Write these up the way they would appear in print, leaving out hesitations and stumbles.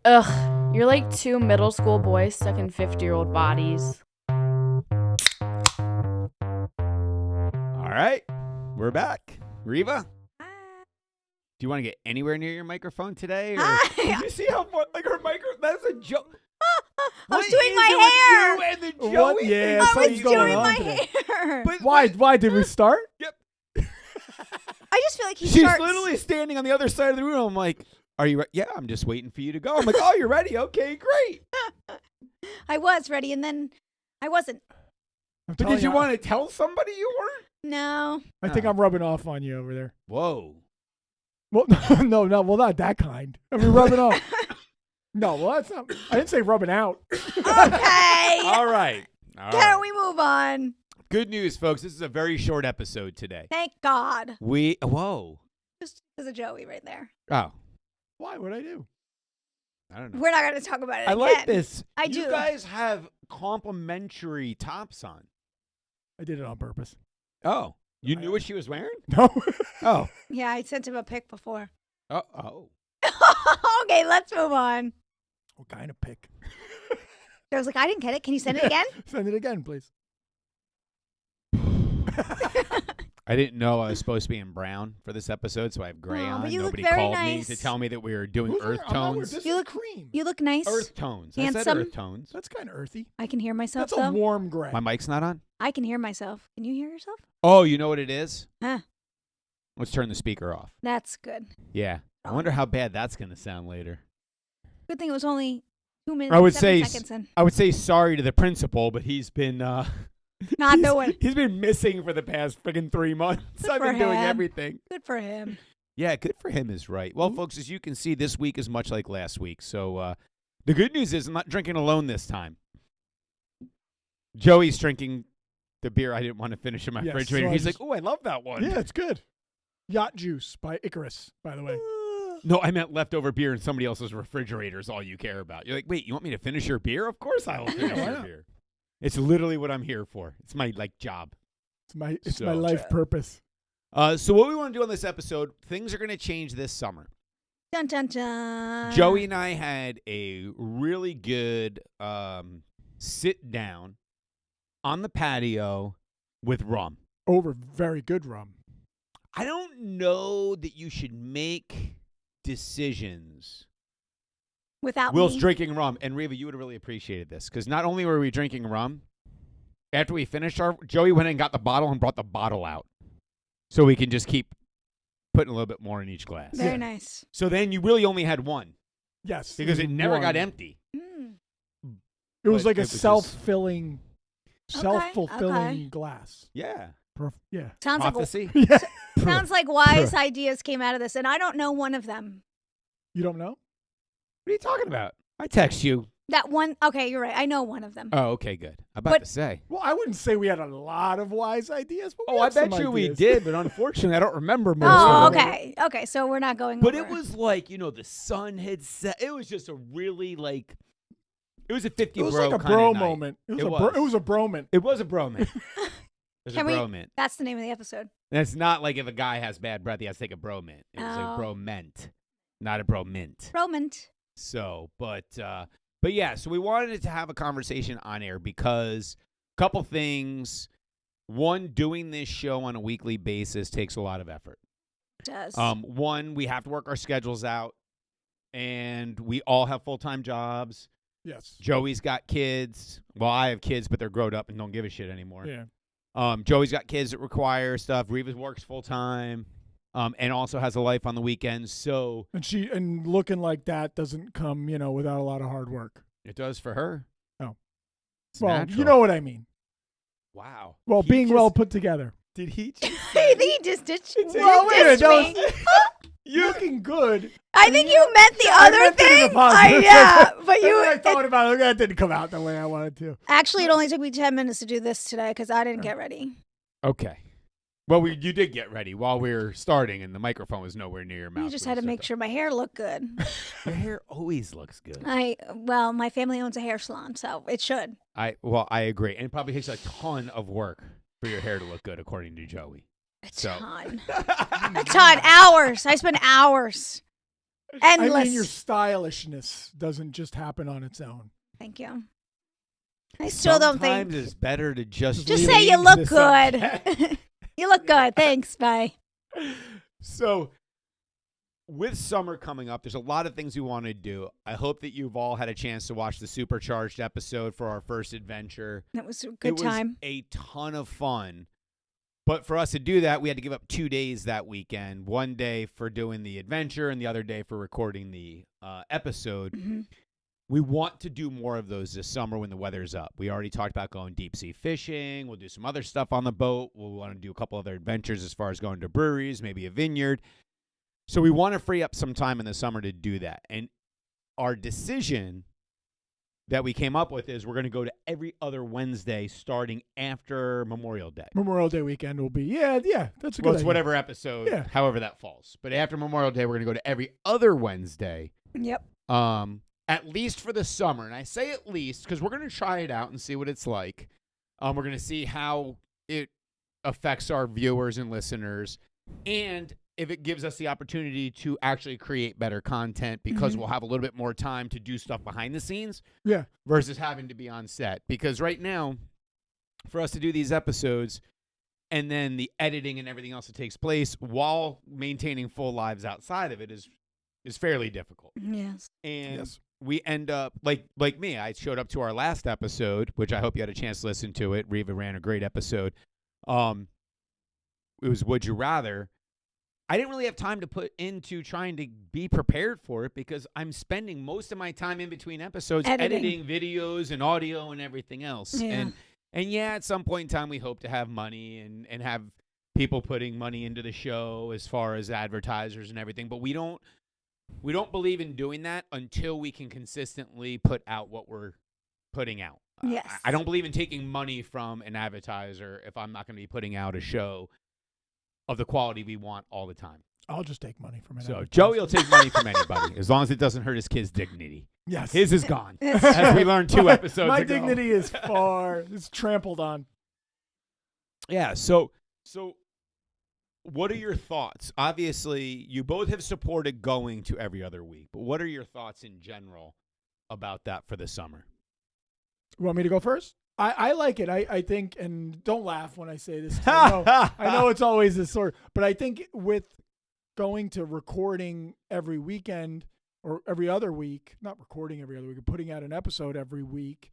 Ugh, you're like two middle school boys stuck in 50-year-old bodies. All right, we're back. Riva, do you want to get anywhere near your microphone today? Or Hi. Did you see how far, like her microphone? That's a joke. I was doing my hair. You and the Joey What? thing? Yeah, I something's was going doing on my today. hair. But Why did we start? Yep. I just feel like he She's starts. literally standing on the other side of the room. I'm like, are you ready? Yeah, I'm just waiting for you to go. I'm like, oh, you're ready? Okay, great. I was ready, and then I wasn't. I'm But telling did you want to tell somebody you weren't? No. I think I'm rubbing off on you over there. Whoa. Well, no, well, not that kind. I mean, rubbing off. No, well, that's not. I didn't say rubbing out. Okay. All right. Can we move on? Good news, folks. This is a very short episode today. Thank God. Whoa. Just as a Joey right there. Oh, Why? What'd I do? I don't know. We're not going to talk about it I again. like this. I You do. guys have complimentary tops on. I did it on purpose. Oh. You knew what she was wearing? No. Oh. Yeah, I sent him a pic before. Oh. Okay, let's move on. What kind of pick? I was like, I didn't get it. Can you send it again? Send it again, please. I didn't know I was supposed to be in brown for this episode, so I have gray Aw, on. but you look Nobody very called nice. me to tell me that we were doing earth I'm not wearing- tones. This You is look- cream. You look nice. Earth tones. I said Handsome. earth tones. That's kind of earthy. I can hear myself, That's a though. warm gray. My mic's not on? I can hear myself. Can you hear yourself? Oh, you know what it is? Huh. Let's turn the speaker off. That's good. Yeah. I wonder how bad that's going to sound later. Good thing it was only 2 minutes I would and 7 say seconds in. I would say sorry to the principal, but he's been Not doing. He's been missing for the past friggin' 3 months. Good I've for been doing him. everything. Good for him. Yeah, good for him is right. Well, folks, as you can see, this week is much like last week. So the good news is I'm not drinking alone this time. Joey's drinking the beer I didn't want to finish in my Yes, refrigerator. so I He's just- like, oh, I love that one. Yeah, it's good. Yacht Juice by Icarus, by the way. No, I meant leftover beer in somebody else's refrigerator is all you care about. You're like, wait, you want me to finish your beer? Of course I will finish why your not? beer. It's literally what I'm here for. It's my job. It's my So- life purpose. So what we want to do on this episode, things are going to change this summer. Dun, dun, dun. Joey and I had a really good sit down on the patio with rum. Over very good rum. I don't know that you should make decisions Without whilst me. drinking rum. And Riva, you would have really appreciated this because not only were we drinking rum, after we finished Joey went and got the bottle and brought the bottle out so we can just keep putting a little bit more in each glass. Very Yeah. nice. So then you really only had one Yes. because it never got one. empty. Mm. It was but like it a was just- self-fulfilling okay. glass. Yeah. Yeah. Sounds like Prophecy. Yeah. sounds like wise ideas came out of this, and I don't know one of them. You don't know? What are you talking about? I text you. That one. Okay, you're right. I know one of them. Oh, okay, good. I'm about But- to say. Well, I wouldn't say we had a lot of wise ideas, but we Oh, I had some bet you we ideas. did, but unfortunately, I don't remember most Oh, of them. okay. Okay, so we're not going But over. it was like, the sun had set. It was just a really it was a 50 It was bro like a kinda bro night. moment. It was It a was. it was a Bro-Ment. It was a Bro-Ment. It was Can a we- Bro-Ment. That's the name of the episode. And it's not like if a guy has bad breath, he has to take a Bro-Ment. It was Oh. a Bro-Ment, not a Bro-Mint. Bro-Ment. So, but yeah, so we wanted to have a conversation on air because a couple things. One, doing this show on a weekly basis takes a lot of effort. Does. One, we have to work our schedules out, and we all have full-time jobs. Yes. Joey's got kids. Well, I have kids, but they're grown up and don't give a shit anymore. Yeah. Joey's got kids that require stuff. Riva works full-time and also has a life on the weekends. So And looking like that doesn't come, without a lot of hard work. it does for her. Oh. It's Well, natural. you know what I mean. Wow. Well, He being just- well put together. Did he just I think he just ditched me. Well, wait a minute, Ditched that me. You're looking good. I think you meant the I other meant it in a thing. positive Yeah, sense. but you. I thought about it. That didn't come out the way I wanted to. Actually, it only took me 10 minutes to do this today because I didn't get ready. Okay. Well, you did get ready while we were starting, and the microphone was nowhere near your mouth. You just had to make sure my hair looked good. Your hair always looks good. Well, my family owns a hair salon, so it should. I agree, and it probably takes a ton of work for your hair to look good, according to Joey. A So- ton. A ton. Hours. I spend hours. Endless. I mean, your stylishness doesn't just happen on its own. Thank you. I still don't Sometimes think. it's better to just Just lean say you into look the good. subject. You look good. Thanks. Bye. So, with summer coming up, there's a lot of things we want to do. I hope that you've all had a chance to watch the supercharged episode for our first adventure. That was a good It time. was a ton of fun. But for us to do that, we had to give up 2 days that weekend. One day for doing the adventure and the other day for recording the episode. Mm-hmm. We want to do more of those this summer when the weather's up. We already talked about going deep sea fishing. We'll do some other stuff on the boat. We'll want to do a couple other adventures as far as going to breweries, maybe a vineyard. So we want to free up some time in the summer to do that. And our decision that we came up with is we're going to go to every other Wednesday starting after Memorial Day. Memorial Day weekend will be, yeah, that's a good Well, it's idea. whatever episode, Yeah. however that falls. But after Memorial Day, we're going to go to every other Wednesday. Yep. At least for the summer. And I say at least because we're going to try it out and see what it's like. We're going to see how it affects our viewers and listeners. And if it gives us the opportunity to actually create better content because we'll have a little bit more time to do stuff behind the scenes. Yeah. Versus having to be on set. Because right now, for us to do these episodes and then the editing and everything else that takes place while maintaining full lives outside of it is fairly difficult. Yes. And we end up, like me, I showed up to our last episode, which I hope you had a chance to listen to it. Riva ran a great episode. It was Would You Rather. I didn't really have time to put into trying to be prepared for it because I'm spending most of my time in between episodes editing videos and audio and everything else. Yeah. And yeah, at some point in time, we hope to have money and have people putting money into the show as far as advertisers and everything. But we don't believe in doing that until we can consistently put out what we're putting out. Yes. I don't believe in taking money from an advertiser if I'm not going to be putting out a show of the quality we want all the time. I'll just take money from it. So Joey will take money from anybody as long as it doesn't hurt his kid's dignity. Yes. His is gone. That's As we learned 2 episodes My ago. dignity is it's trampled on. Yeah, so what are your thoughts? Obviously, you both have supported going to every other week, but what are your thoughts in general about that for the summer? You want me to go first? I like it. I think, and don't laugh when I say this. I know it's always this sort, but I think with going to recording every weekend or every other week, not recording every other week, but putting out an episode every week.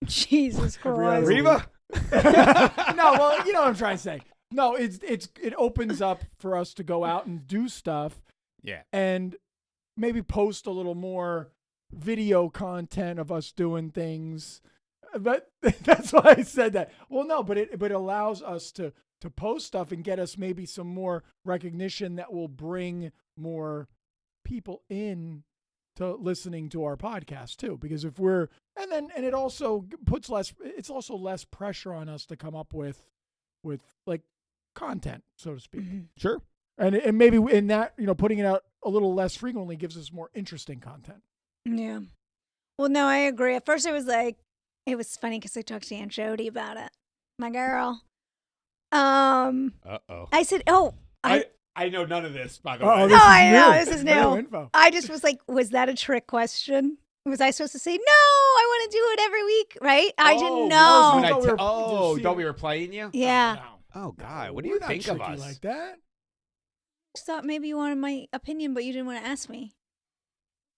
Jesus Every other Christ. week. Riva? No, well, you know what I'm trying to say. No, it opens up for us to go out and do stuff. Yeah. And maybe post a little more video content of us doing things. But that's why I said that. Well, no, but it allows us to post stuff and get us maybe some more recognition that will bring more people in to listening to our podcast too. Because if we're and it also puts it's also less pressure on us to come up with like content, so to speak. Mm-hmm. Sure. And maybe in that, putting it out a little less frequently gives us more interesting content. Yeah. Well, no, I agree. At first, it was funny because I talked to Aunt Jody about it. My girl. Uh-oh. I said, I know none of this, by the Oh, way. this is I know, new. this is New new. info. I just was like, was that a trick question? Was I supposed to say, no, I want to do it every week, right? I didn't no, know. When I thought we were oh, just thought we were playing you? Yeah. Oh, God. What do We're you not think of tricky us? like that? Just thought maybe you wanted my opinion, but you didn't want to ask me.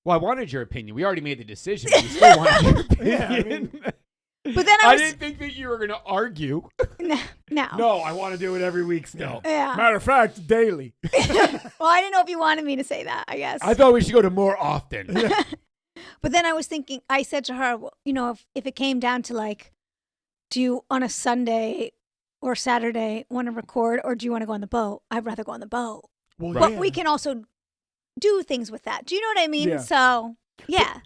Well, I wanted your opinion. We already made the decision. But you still wanted your Yeah, I opinion. mean- But then I I was didn't think that you were going to argue. no. No, I want to do it every week still. Yeah. Matter of fact, daily. Well, I didn't know if you wanted me to say that, I guess. I thought we should go to more often. But then I was thinking, I said to her, well, if it came down to like, do you on a Sunday or Saturday want to record or do you want to go on the boat? I'd rather go on the boat. Well, But yeah. we can also do things with that. Do you know what I mean? Yeah. So, yeah.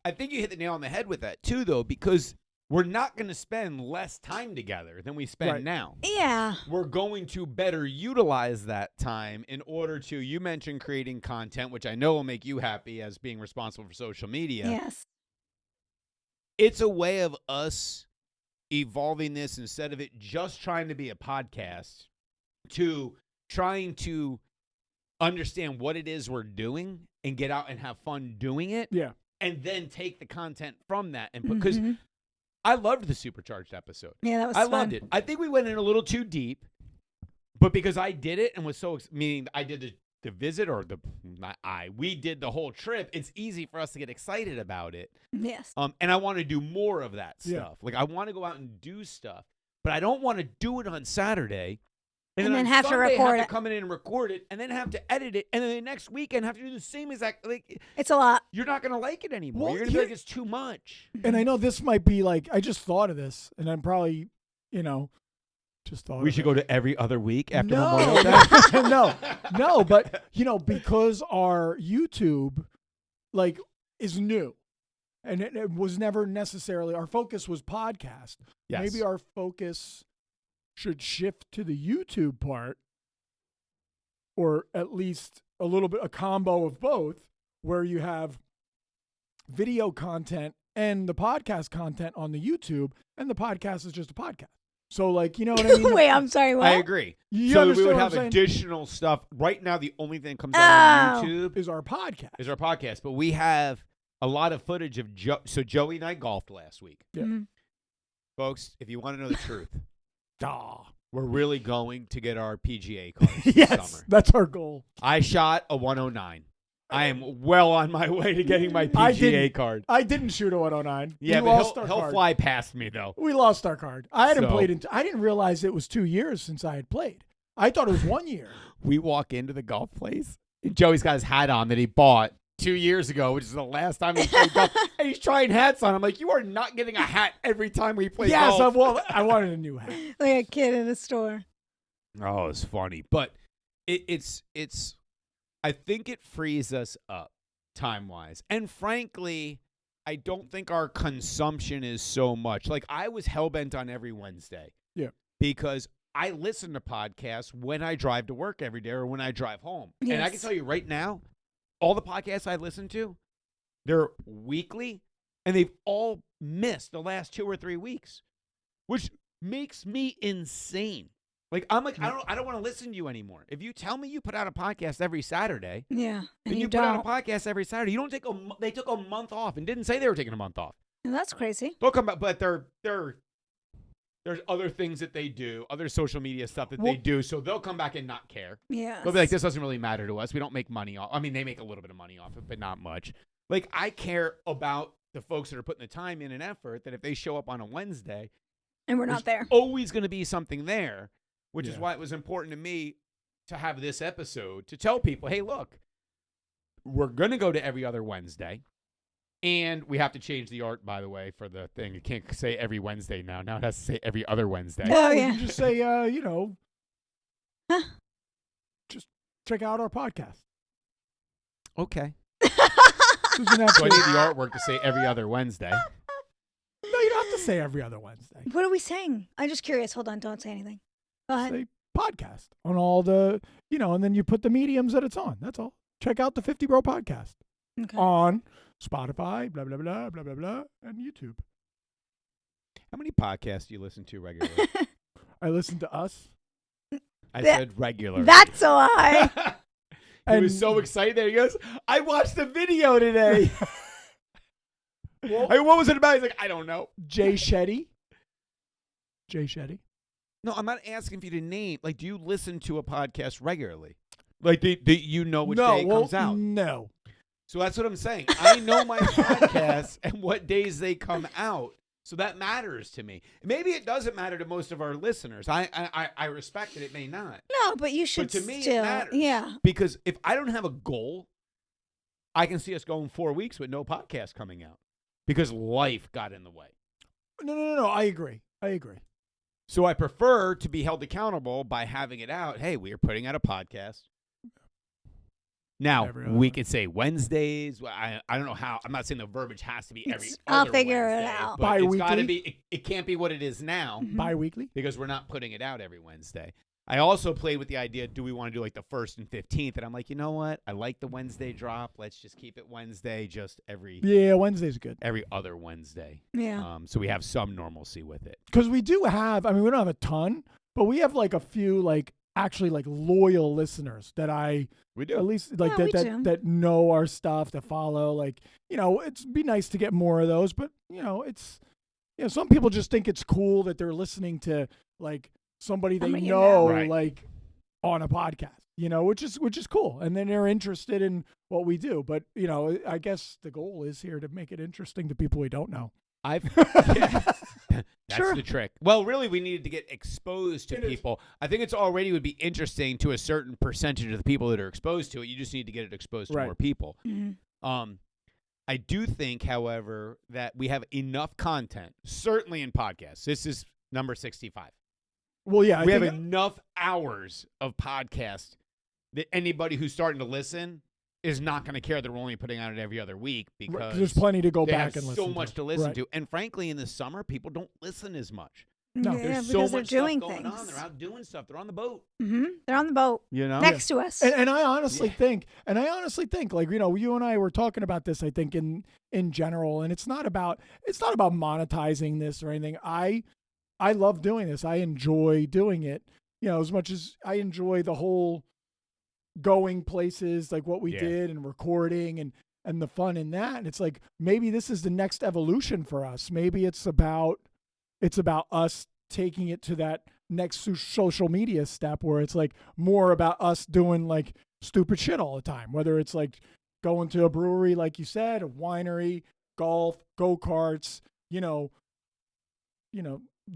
I think you hit the nail on the head with that, too, though, because we're not going to spend less time together than we spend Right. now. Yeah. We're going to better utilize that time in order to, you mentioned creating content, which I know will make you happy as being responsible for social media. Yes. It's a way of us evolving this instead of it just trying to be a podcast to trying to understand what it is we're doing and get out and have fun doing it. Yeah. And then take the content from that and put, because Mhm. I loved the supercharged episode. Yeah, that was I fun. loved it. I think we went in a little too deep, but because I did it and was so, meaning I did the visit or we did the whole trip, it's easy for us to get excited about it. Yes. And I want to do more of that Yeah. stuff. Like I want to go out and do stuff, but I don't want to do it on Saturday. And then then on have to Sunday record have it. to come in and record it, and then have to edit it, and then the next weekend have to do the same exact. Like It's a lot. you're not gonna like it anymore. Well, You're gonna be like it's too much. And I know this might be like, I just thought of this, and I'm probably, just thought We of should it. go to every other week after No, Memorial Day. no, but because our YouTube is new, and it was never necessarily our focus was podcast. Yes. Maybe our focus should shift to the YouTube part, or at least a little bit a combo of both, where you have video content and the podcast content on the YouTube, and the podcast is just a podcast. So, you know what I mean? Wait, I'm sorry. What? I agree. You So we understand would what I'm have saying? additional stuff. Right now, the only thing that comes out on Oh. YouTube Is our podcast. is our podcast, but we have a lot of footage of So Joey and I golfed last week, Yeah. Mhm. folks. If you want to know the truth, Duh. we're really going to get our PGA cards this Yes, summer. that's our goal. I shot a 109. I am well on my way to getting my I PGA didn't. card. I didn't shoot a 109. Yeah, we but lost our he'll card. fly past me though. We lost our card. I hadn't So- played I didn't realize it was 2 years since I had played. I thought it was 1 year. We walk into the golf place. And Joey's got his hat on that he bought 2 years ago, which is the last time he played golf. And he's trying hats on. I'm like, you are not getting a hat every time we play Yes, golf. I wanted a new hat. Like a kid in a store. Oh, it's funny, but it's. I think it frees us up time wise, and frankly, I don't think our consumption is so much. Like I was hellbent on every Wednesday, because I listen to podcasts when I drive to work every day or when I drive home, and I can Yes. tell you right now, all the podcasts I listen to, they're weekly, and they've all missed the last 2 or 3 weeks, which makes me insane. Like I'm like I don't want to listen to you anymore. If you tell me you put out a podcast every Saturday, Yeah. then And you you put out don't. a podcast every Saturday. You don't take they took a month off and didn't say they were taking a month off. And that's crazy. They'll come back, but there's other things that they do, other social media stuff that Well- they do, so they'll come back and not care. Yeah. They'll be like, this doesn't really matter to us. We don't make money off. I mean, they make a little bit of money off it, but not much. Like I care about the folks that are putting the time in and effort. That if they show up on a Wednesday, And we're not there. always going to be something there, which is Yeah. why it was important to me to have this episode to tell people, hey, look, we're going to go to every other Wednesday. And we have to change the art, by the way, for the thing. You can't say every Wednesday now. Now it has to say every other Wednesday. Oh, You yeah. can just say, Huh? just check out our podcast. Okay. Doesn't have So I to- need the artwork to say every other Wednesday. No, you don't have to say every other Wednesday. What are we saying? I'm just curious. Hold on. Don't say anything. Go ahead. Say podcast on all the, and then you put the mediums that it's on. That's all. Check out the 50 Bro podcast Okay. on Spotify, blah, blah, blah, blah, blah, blah, and YouTube. How many podcasts do you listen to regularly? I listen to us. I That- said regularly. That's a lie. He was And- so excited there. He goes, I watched the video today. Well- What was it about? He's like, I don't know. Jay Shetty. Jay Shetty. No, I'm not asking for you to name. Like, do you listen to a podcast regularly? Like, do you know which day it comes out? No. So that's what I'm saying. I know my podcasts and what days they come out. So that matters to me. Maybe it doesn't matter to most of our listeners. I respect it. It may not. No, but you should But to me, still. it matters. Yeah. Because if I don't have a goal, I can see us going 4 weeks with no podcast coming out because life got in the way. No. I agree. So I prefer to be held accountable by having it out. Hey, we are putting out a podcast. Now, Every other we one. could say Wednesdays. I don't know how. I'm not saying the verbiage has to be every I'll other figure it Wednesday, out. But it's got to Bi-weekly? be. It can't be what it is now Mhm. Bi-weekly. because we're not putting it out every Wednesday. I also played with the idea, do we want to do like the 1st and 15th? And I'm like, you know what? I like the Wednesday drop. Let's just keep it Wednesday, just every Yeah, Wednesday's good. other Wednesday. Yeah. So we have some normalcy with it. Because we do have, we don't have a ton, but we have like a few like actually like loyal listeners that We do. at least like Yeah, we that do. that know our stuff, that follow. Like, it's be nice to get more of those, but it's some people just think it's cool that they're listening to like somebody they Somebody you know, know. Right. like on a podcast, which is cool, and then they're interested in what we do. But I guess the goal is here to make it interesting to people we don't know. Yeah. That's Sure. the trick. Well, really, we needed to get exposed to It is. people. I think it's already would be interesting to a certain percentage of the people that are exposed to it. You just need to get it exposed to Right. more people. Mhm. I do think, however, that we have enough content, certainly in podcasts. This is number 65. Well, yeah, We have enough hours of podcast that anybody who's starting to listen is not going to care that we're only putting out it every other week because there's plenty to go they back have and listen. so much to listen Right. to. And frankly, in the summer, people don't listen as much. No. Yeah, There's because so they're much doing stuff going things. on. They're out doing stuff. They're on the boat. They're on the boat You know? next to us. And I honestly Yeah. think, like, you and I were talking about this, I think in general, and it's not about monetizing this or anything. I love doing this. I enjoy doing it, as much as I enjoy the whole going places, like what we Yeah. did and recording and the fun in that. And it's like, maybe this is the next evolution for us. Maybe it's about us taking it to that next social media step where it's like more about us doing like stupid shit all the time, whether it's like going to a brewery, like you said, a winery, golf, go-karts,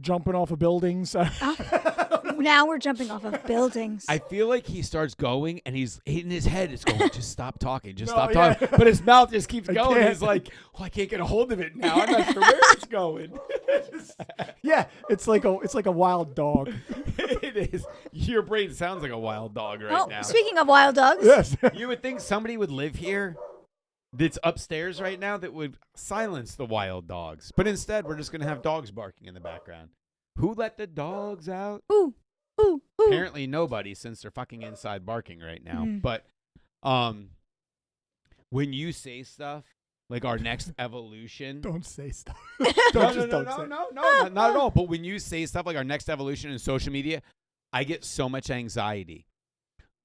jumping off of buildings. Now we're jumping off of buildings. I feel like he starts going and he's in his head. It's going, just stop talking. Just No, stop yeah. talking. But his mouth just keeps I going. can't. He's like, I can't get a hold of it now. I'm not sure where it's going. Yeah, it's like a wild dog. It is. Your brain sounds like a wild dog right now. Speaking of wild dogs, Yes. You would think somebody would live here that's upstairs right now that would silence the wild dogs. But instead, we're just going to have dogs barking in the background. Who let the dogs out? ooh, ooh. Apparently nobody, since they're fucking inside barking right now. Mhm. But when you say stuff like our next evolution. Don't say stuff. No, Don't no, say. not at all. But when you say stuff like our next evolution in social media, I get so much anxiety.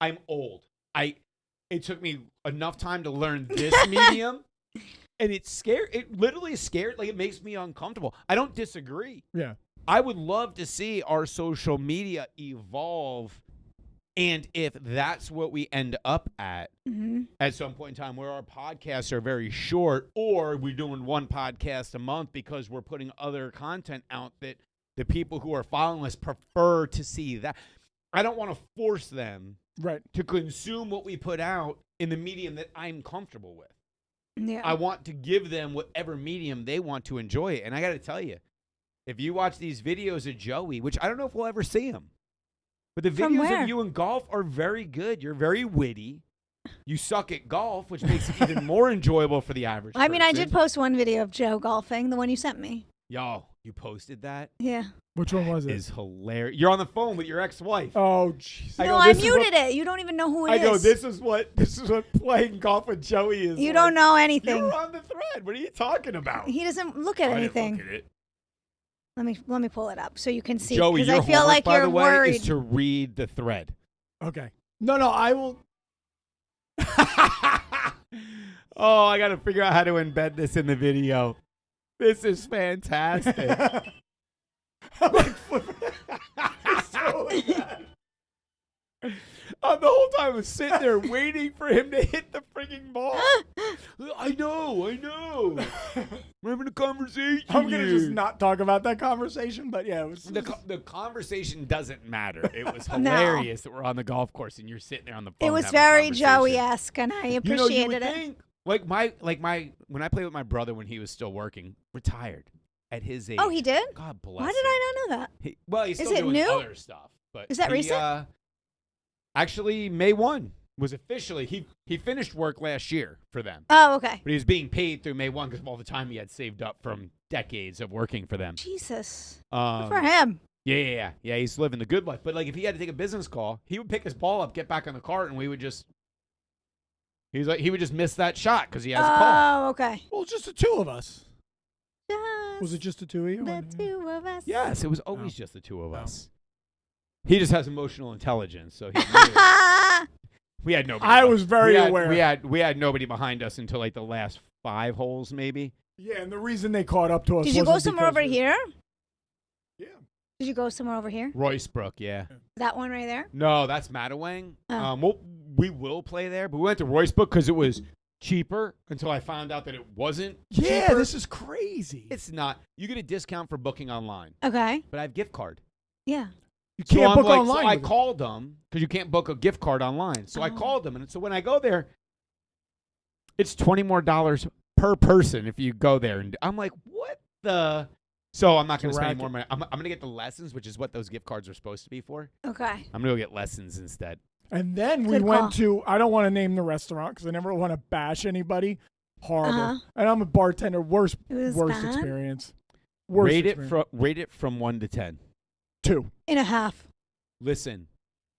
I'm old. It took me enough time to learn this medium, and it's scary. It literally is scared. Like, it makes me uncomfortable. I don't disagree. Yeah. I would love to see our social media evolve, and if that's what we end up at some point in time, where our podcasts are very short, or we're doing one podcast a month because we're putting other content out that the people who are following us prefer to see. That I don't want to force them Right. to consume what we put out in the medium that I'm comfortable with. Yeah. I want to give them whatever medium they want to enjoy it. And I got to tell you, if you watch these videos of Joey, which I don't know if we'll ever see them, but the From videos where? of you in golf are very good. You're very witty. You suck at golf, which makes it even more enjoyable for the average I mean, I person. did post one video of Joe golfing, the one you sent me. Yo, you posted that? Yeah. Which one was it? Is hilarious. You're on the phone with your ex-wife. Oh, jeez. I No, go, I this is muted it. You don't even know who it is. I go, this is what playing golf with Joey is. You like. don't know anything. You're on the thread. What are you talking about? He doesn't look at I didn't anything. look at it. Let me pull it up so you can see. Joey, Because your I feel homework, like by you're the way, worried. is to read the thread. Okay. No, I will. Oh, I got to figure out how to embed this in the video. This is fantastic. I'm like flipping. It's totally bad. The whole time I was sitting there waiting for him to hit the freaking ball. I know. We're having a conversation. I'm gonna here. just not talk about that conversation, but yeah, it was. The conversation doesn't matter. It was hilarious that we're on the golf course and you're sitting there on the phone. It was having a very conversation. Joey-esque, and I You appreciated would it. think, when I played with my brother when he was still working, retired at his age. Oh, he did? God bless Why him. did I not know that? He's still Is it doing new? other stuff. But Is that he, recent? Actually, May 1 was officially he finished work last year for them, Oh, okay. but he was being paid through May 1 because of all the time he had saved up from decades of working for them. Jesus. Good for Um, him. yeah. He's living the good life. But like, if he had to take a business call, he would pick his ball up, get back on the cart, and we would just. He would just miss that shot because he has a call. Oh, okay. Well, just the two of us. Just Was it just the two of you? the two of us. Yes, it was always just the two of No. us. He just has emotional intelligence, so we had nobody. I was very aware. We had nobody behind us until like the last 5 holes, maybe. Yeah, and the reason they caught up to us. Did you go wasn't somewhere over because here? Yeah. Did you go somewhere over here? Roycebrook, yeah. That one right there? No, that's Mattawang. Oh. We will play there, but we went to Roycebrook because it was cheaper until I found out that it wasn't. Yeah, cheaper. this is crazy. It's not. You get a discount for booking online, Okay. but I have gift card. Yeah. You can't book online. So I with it. called them because you can't book a gift card online. So I called them, and so when I go there, it's $20 more per person if you go there. And I'm like, what the? So I'm not going to spend any more money. I'm going to get the lessons, which is what those gift cards are supposed to be for. Okay. I'm going to go get lessons instead. And then we Good went call. to, I don't want to name the restaurant because I never want to bash anybody. Horrible. Uh-huh. And I'm a bartender. Worst It was bad? experience. Worst experience. Rate it from 1 to 10. 2.5. Listen,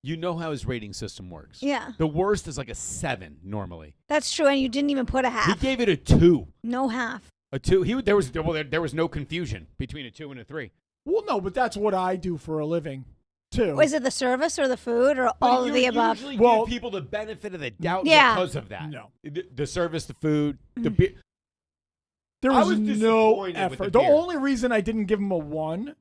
you know how his rating system works. Yeah. The worst is like a 7 normally. That's true, and you didn't even put a He half. gave it a 2. No half. A 2. There was no confusion between a 2 and a 3. Well, no, but that's what I do for a living, too. Was it the service or the food or But all of you the above? usually Well- give people the benefit of the doubt Yeah. because of that. No. The service, the food, the Mm. beer. There I was was no disappointed with effort. the The beer. only reason I didn't give him a 1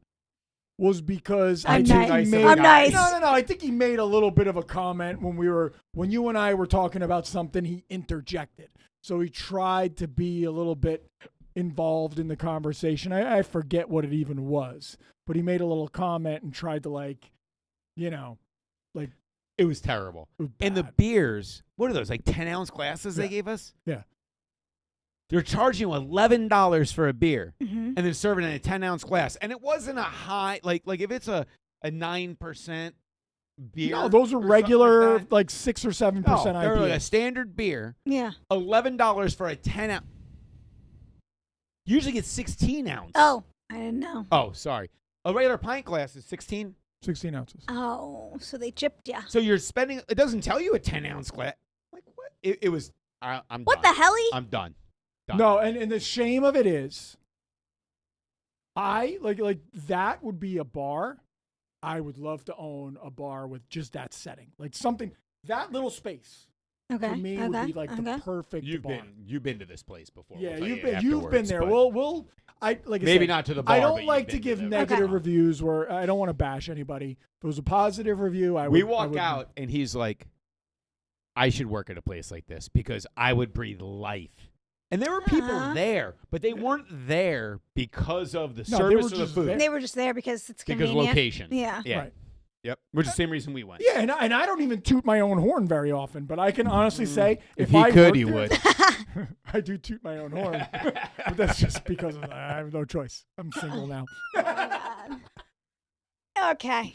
was because I'm I think nice. he made. I'm nice. No. I think he made a little bit of a comment when you and I were talking about something. He interjected, so he tried to be a little bit involved in the conversation. I forget what it even was, but he made a little comment and tried to It was terrible. it was And the bad. beers, what are those, like 10-ounce glasses they Yeah. gave us? Yeah. They're charging you $11 for a beer Mhm. and then serving it in a 10-ounce glass. And it wasn't a high, like if it's a 9% beer. No, those are or something regular, like like 6 or 7% that. They're like a IPAs. standard beer, Yeah. $11 for a 10-ounce. Usually it's 16-ounce. Oh, I didn't know. Oh, sorry. A regular pint glass is 16. 16 ounces. Oh, so they gypped ya. So you're spending, it doesn't tell you a 10-ounce glass. Like what? It was, I'm What done. the helly? I'm done. Done. No, and the shame of it is, I like that would be a bar. I would love to own a bar with just that setting, like something that little space Okay. for me okay. would be like okay. the perfect You've bar. been to this place before. Yeah, We'll tell you've you been afterwards, there. but We'll I like I maybe said, not to the bar. I but don't you've like been to give the negative restaurant. reviews where I don't want to bash anybody. If it was a positive review, I would. We I walk would- out and he's like, I should work at a place like this because I would breathe life. And there were people Aw. there, but they weren't there because of the No, they were service or the just food. there. They were just there because it's Because convenient. location. Yeah. Yeah. Right. Yep. Which is the same reason we went. Yeah, and I don't even toot my own horn very often, but I can honestly say If if he I could, worked he there- would. I do toot my own horn, but that's just because I have no choice. I'm single now. Oh, God. Okay.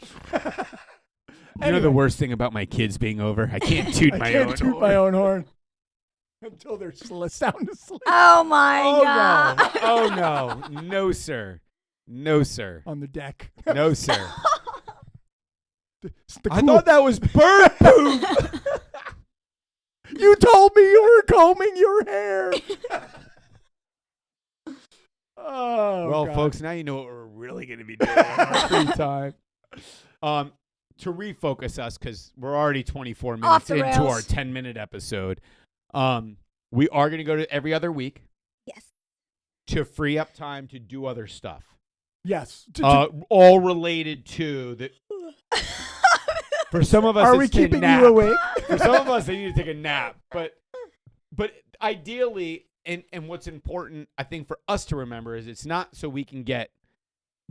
You know the worst thing about my kids being over? I can't toot I my can't own toot horn. my own horn until they're sound asleep Oh my Oh God. no. Oh no. No, sir. No, sir. on the deck. No, sir. It's the I cool- thought that was bird poop. You told me you were combing your hair. Oh, Well, God. folks, now you know what we're really going to be doing in our free time. To refocus us, because we're already 24 Off minutes the into rails. our 10-minute episode, we are going to go to every other week Yes. to free up time to do other stuff. Yes. All related to the. For some of us, Are it's we to keeping nap. you awake? For some of us, they need to take a nap. But ideally, and what's important, I think, for us to remember is it's not so we can get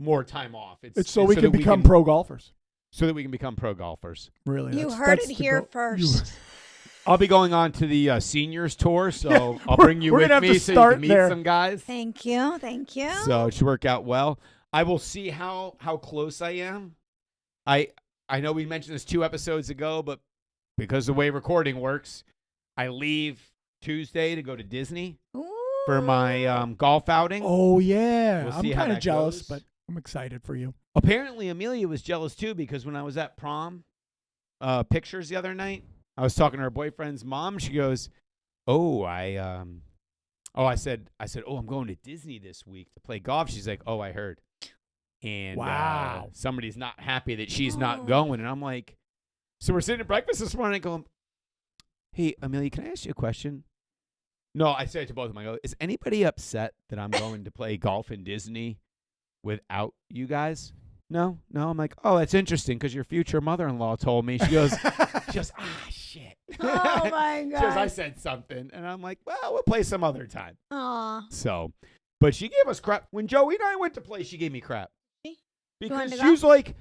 more time off. It's so we that can become pro golfers. So that we can become pro golfers. Really, You that's- heard that's it the here goal. first. I'll be going on to the seniors tour, so I'll bring you we're with gonna have me to so you start can meet there. some guys. Thank you. Thank you. So it should work out well. I will see how close I am. I know we mentioned this 2 episodes ago, but because the way recording works, I leave Tuesday to go to Disney for my golf outing. Oh yeah, We'll I'm see how kind of that jealous, goes. but I'm excited for you. Apparently, Amelia was jealous too because when I was at prom pictures the other night, I was talking to her boyfriend's mom. She goes, I said, oh, I'm going to Disney this week to play golf. She's like, oh, I heard. And Wow. somebody's not happy that she's not going. And I'm like, so we're sitting at breakfast this morning going, hey, Amelia, can I ask you a question? No, I said it to both of them. I go, is anybody upset that I'm going to play golf in Disney without you guys? No. I'm like, oh, that's interesting because your future mother-in-law told me. She goes, shit. Oh my She god. goes, I said something. And I'm like, well, we'll play some other time. Aw. So, but she gave us crap. When Joey and I went to play, she gave me crap. She? Because to she go? was like,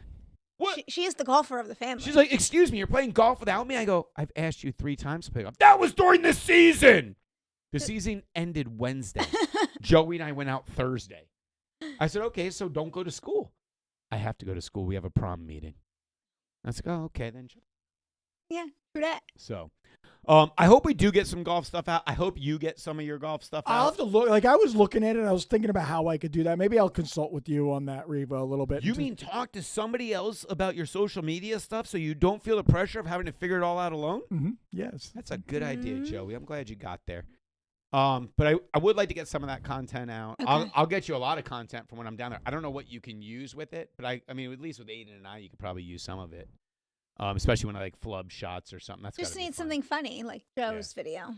what? She is the golfer of the family. She's like, excuse me, you're playing golf without me? I go, I've asked you 3 times to play golf. That was during the season. The season ended Wednesday. Joey and I went out Thursday. I said, okay, so don't go to school. I have to go to school. We have a prom meeting. I was like, oh, okay, then. Yeah, true that. So, I hope we do get some golf stuff out. I hope you get some of your golf stuff out. I'll have to look. Like, I was looking at it. I was thinking about how I could do that. Maybe I'll consult with you on that, Riva, a little bit. You mean talk to somebody else about your social media stuff so you don't feel the pressure of having to figure it all out alone? Mm-hmm. Yes. That's a good idea, Joey. I'm glad you got there. But I would like to get some of that content out. Okay. I'll get you a lot of content from when I'm down there. I don't know what you can use with it, but I mean, at least with Aiden and I, you could probably use some of it. Especially when I like flub shots or something. That's Just gotta be need fun. something funny like Joe's video.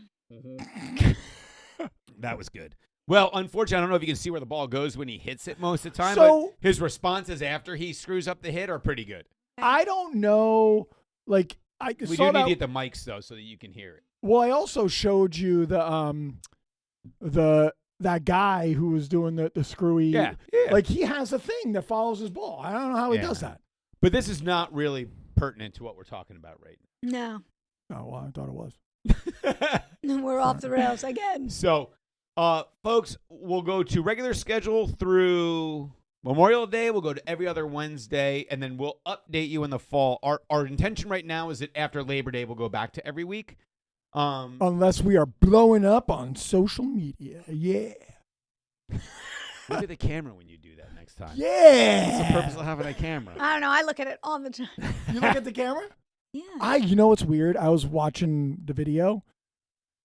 That was good. Well, unfortunately, I don't know if you can see where the ball goes when he hits it most of the time, So- but his responses after he screws up the hit are pretty good. I don't know. Like, I We saw do that. need to get the mics, though, so that you can hear it. Well, I also showed you that guy who was doing the screwy. Yeah. Like, he has a thing that follows his ball. I don't know how he does that. But this is not really pertinent to what we're talking about right No. Oh, well, I thought it was. now. We're off the rails again. So, folks, we'll go to regular schedule through Memorial Day. We'll go to every other Wednesday, and then we'll update you in the fall. Our intention right now is that after Labor Day, we'll go back to every week. Unless we are blowing up on social media. Yeah. Look at the camera when you do that next time. Yeah. What's the purpose of having a camera? I don't know. I look at it all the time. You look at the camera? Yeah. You know what's weird? I was watching the video,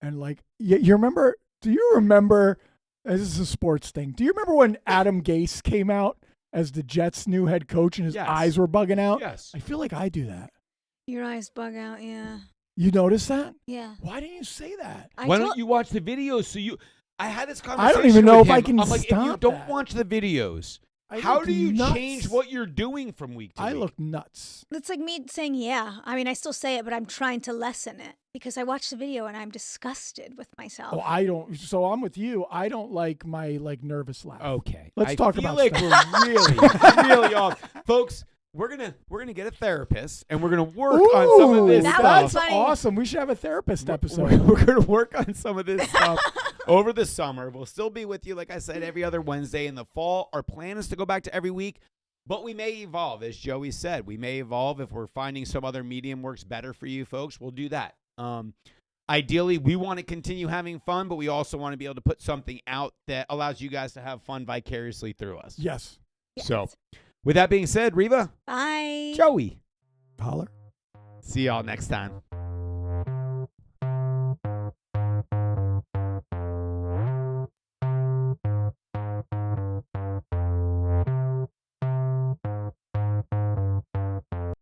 and like, you remember? Do you remember? This is a sports thing. Do you remember when Adam Gase came out as the Jets' new head coach, and his Yes. eyes were bugging out? Yes. I feel like I do that. Your eyes bug out. Yeah. You notice that? Yeah. Why didn't you say that? Why don't you watch the videos? So I had this I conversation. don't even know with if I him. can I'm like, if you stop don't that. watch the videos, I how look do you nuts. change what you're doing from week to I week? look nuts. It's like me saying, yeah. I mean, I still say it, but I'm trying to lessen it because I watch the video and I'm disgusted with myself. Oh, I don't. So I'm with you. I don't like my nervous laugh. Okay. Let's talk about I feel like stuff. we're really off. Folks, we're gonna get a therapist and we're gonna work on some of Ooh, this That stuff. was That's funny. awesome. We should have a therapist episode. We're going to work on some of this stuff over the summer. We'll still be with you, like I said, every other Wednesday. In the fall, our plan is to go back to every week, but we may evolve. As Joey said, we may evolve. If we're finding some other medium works better for you folks, we'll do that. Ideally, we want to continue having fun, but we also want to be able to put something out that allows you guys to have fun vicariously through us. Yes. Yes. So, with that being said, Riva, Bye. Joey, Holler. see y'all next time.